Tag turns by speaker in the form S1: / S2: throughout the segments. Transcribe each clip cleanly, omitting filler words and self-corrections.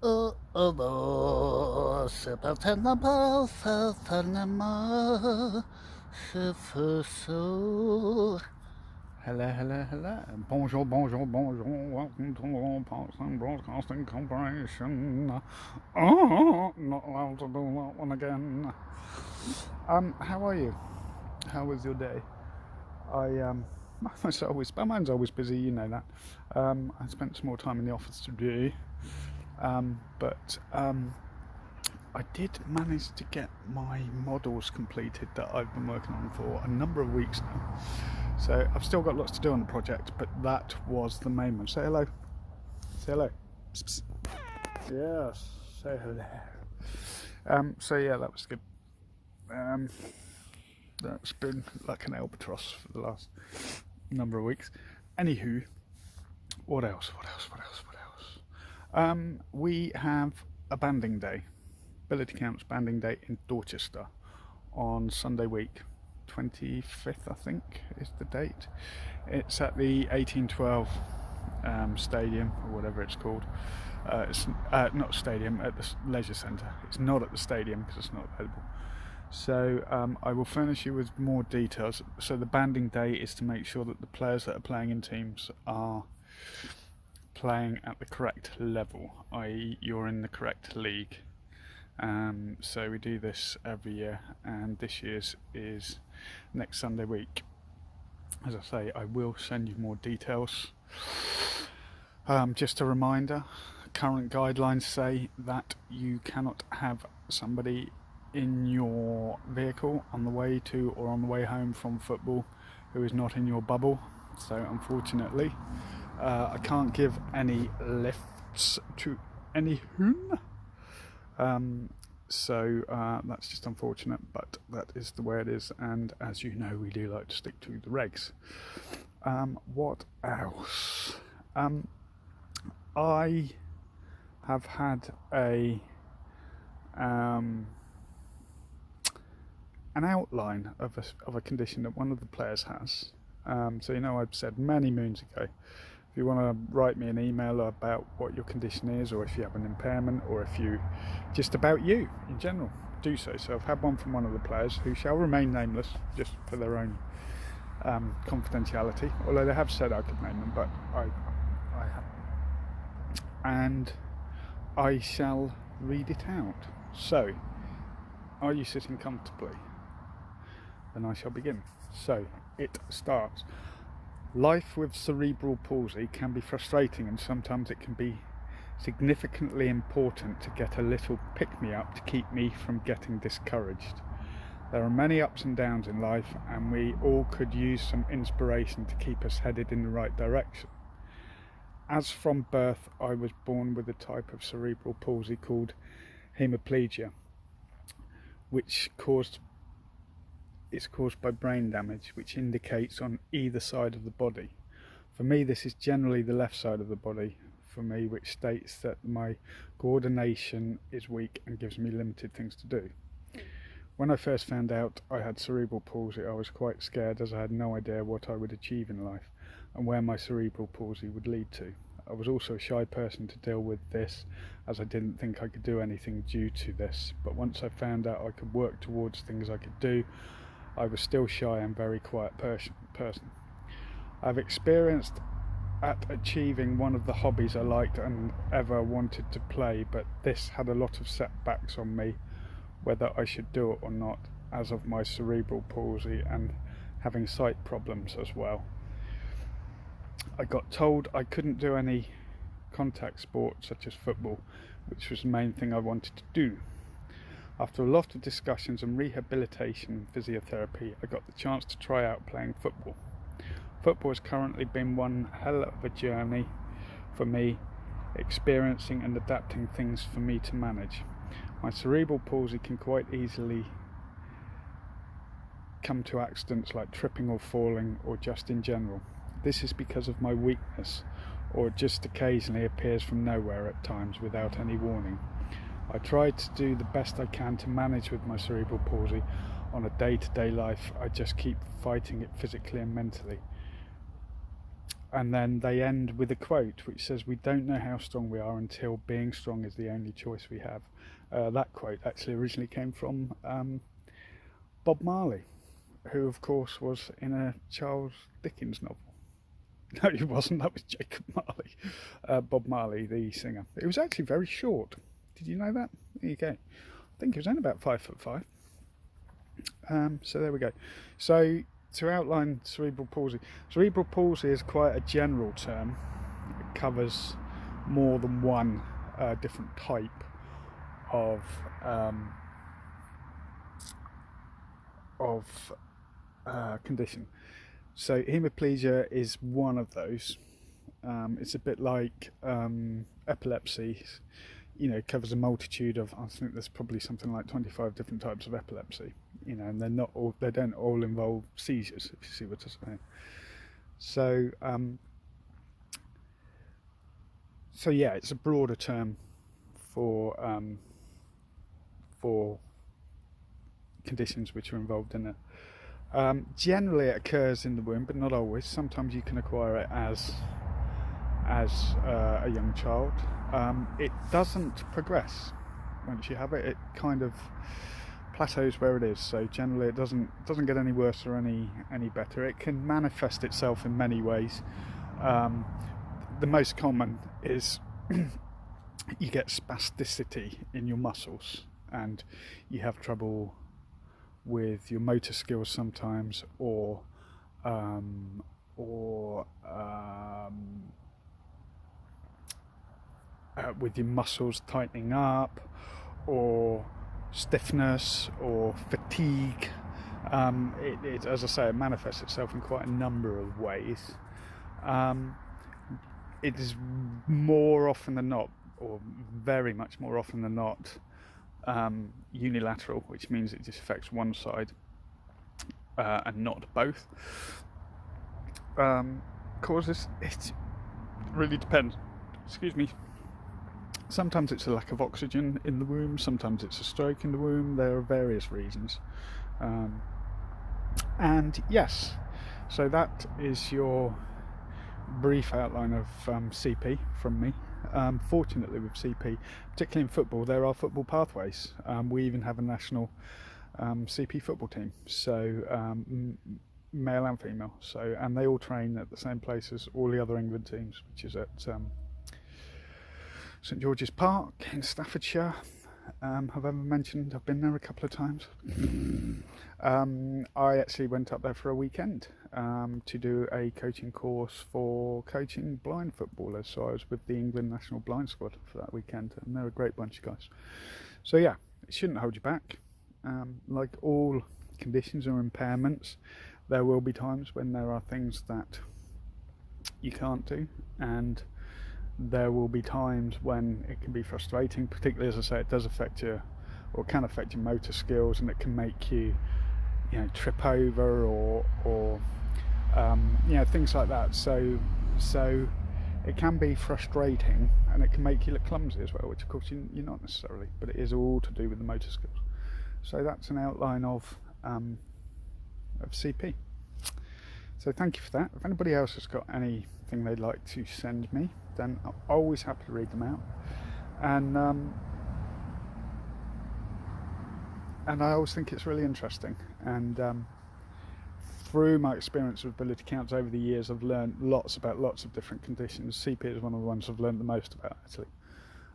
S1: Hello, hello, hello. Bonjour, bonjour, bonjour. Welcome to the Parley Broadcasting Corporation. Oh, not allowed to do that one again. How are you? How was your day? Mine's always busy, you know that. I spent some more time in the office today, but I did manage to get my models completed that I've been working on for a number of weeks now. So I've still got lots to do on the project, but that was the main one. Say hello. Say hello. Psst, psst. Yes, say hello. So yeah, that was good. That's been like an albatross for the last number of weeks. Anywho, what else? We have a banding day, Ability Camps banding day in Dorchester on Sunday week. 25th, I think, is the date. It's at the 1812 stadium, or whatever it's called. It's not stadium, at the leisure centre. It's not at the stadium because it's not available. So I will furnish you with more details. So the banding day is to make sure that the players that are playing in teams are playing at the correct level, i.e. you're in the correct league. So we do this every year, and this year's is next Sunday week. As I say, I will send you more details. Just a reminder, current guidelines say that you cannot have somebody in your vehicle on the way to or on the way home from football who is not in your bubble. So unfortunately, I can't give any lifts to any whom. So that's just unfortunate, but that is the way it is, and as you know, we do like to stick to the regs. What else? I have had an outline of a condition that one of the players has. So you know, I've said many moons ago, if you want to write me an email about what your condition is, or if you have an impairment, or if you just about you in general, do so. So I've had one from one of the players who shall remain nameless just for their own confidentiality, although they have said I could name them, but I haven't. And I shall read it out. So, are you sitting comfortably? Then I shall begin. So it starts. Life with cerebral palsy can be frustrating, and sometimes it can be significantly important to get a little pick-me-up to keep me from getting discouraged. There are many ups and downs in life, and we all could use some inspiration to keep us headed in the right direction. As from birth, I was born with a type of cerebral palsy called hemiplegia, which is caused by brain damage, which indicates on either side of the body. For me, this is generally the left side of the body, for me, which states that my coordination is weak and gives me limited things to do. When I first found out I had cerebral palsy, I was quite scared, as I had no idea what I would achieve in life and where my cerebral palsy would lead to. I was also a shy person to deal with this, as I didn't think I could do anything due to this, but once I found out I could work towards things I could do, I was still shy and very quiet person. I've experienced at achieving one of the hobbies I liked and ever wanted to play, but this had a lot of setbacks on me, whether I should do it or not, as of my cerebral palsy and having sight problems as well. I got told I couldn't do any contact sport such as football, which was the main thing I wanted to do. After a lot of discussions and rehabilitation and physiotherapy, I got the chance to try out playing football. Football has currently been one hell of a journey for me, experiencing and adapting things for me to manage. My cerebral palsy can quite easily come to accidents like tripping or falling, or just in general. This is because of my weakness, or it just occasionally appears from nowhere at times without any warning. I try to do the best I can to manage with my cerebral palsy on a day-to-day life. I just keep fighting it physically and mentally. and then they end with a quote which says, "We don't know how strong we are until being strong is the only choice we have." That quote actually originally came from Bob Marley, who of course was in a Charles Dickens novel. No, he wasn't. That was Jacob Marley. Bob Marley, the singer. It was actually very short. Did you know that? There you go. I think he was only about 5'5". So there we go. So to outline cerebral palsy is quite a general term. It covers more than one different type of condition. So hemiplegia is one of those. It's a bit like epilepsy. You know, it covers a multitude of, I think there's probably something like 25 different types of epilepsy. You know, and they don't all involve seizures, if you see what I'm saying. So yeah, it's a broader term for conditions which are involved in it. Generally it occurs in the womb, but not always. Sometimes you can acquire it as a young child. It doesn't progress once you have it. It kind of plateaus where it is. So generally it doesn't get any worse or any better. It can manifest itself in many ways. The most common is you get spasticity in your muscles, and you have trouble with your motor skills sometimes, or with your muscles tightening up, or stiffness, or fatigue. It, as I say, it manifests itself in quite a number of ways. It is more often than not, or very much more often than not, unilateral, which means it just affects one side and not both. Causes, it really depends. Excuse me. Sometimes it's a lack of oxygen in the womb, sometimes it's a stroke in the womb. There are various reasons. And yes, so that is your brief outline of CP from me. Fortunately with CP, particularly in football, there are football pathways. We even have a national CP football team, so male and female. So, and they all train at the same place as all the other England teams, which is at St George's Park in Staffordshire. Have I ever mentioned I've been there a couple of times? I actually went up there for a weekend to do a coaching course for coaching blind footballers. So I was with the England national blind squad for that weekend, and they're a great bunch of guys. So yeah, it shouldn't hold you back. Like all conditions or impairments, there will be times when there are things that you can't do, and there will be times when it can be frustrating, particularly, as I say, it does affect your, or can affect your motor skills, and it can make you, trip over or things like that. So it can be frustrating, and it can make you look clumsy as well, which of course you're not necessarily, but it is all to do with the motor skills. So that's an outline of CP. So thank you for that. If anybody else has got anything they'd like to send me, then I'm always happy to read them out. And I always think it's really interesting. And through my experience with ability counts over the years, I've learned lots about lots of different conditions. CP is one of the ones I've learned the most about, actually,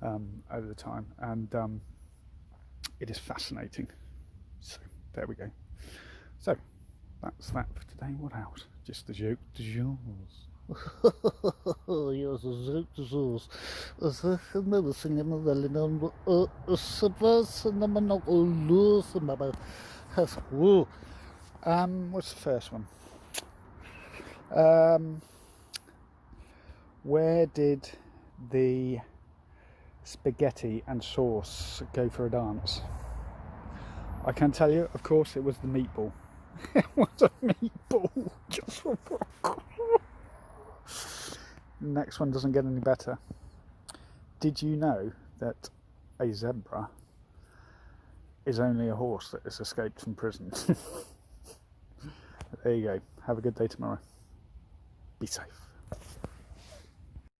S1: over the time. And it is fascinating. So there we go. So that's that for today. What else? Just the joke de jour.
S2: Yes, a joke de jour. I've never seen a well known
S1: What's the first one? Where did the spaghetti and sauce go for a dance? I can tell you, of course, it was the meatball. It was a meatball. Next one doesn't get any better. Did you know that a zebra is only a horse that has escaped from prison? There you go. Have a good day tomorrow. Be safe.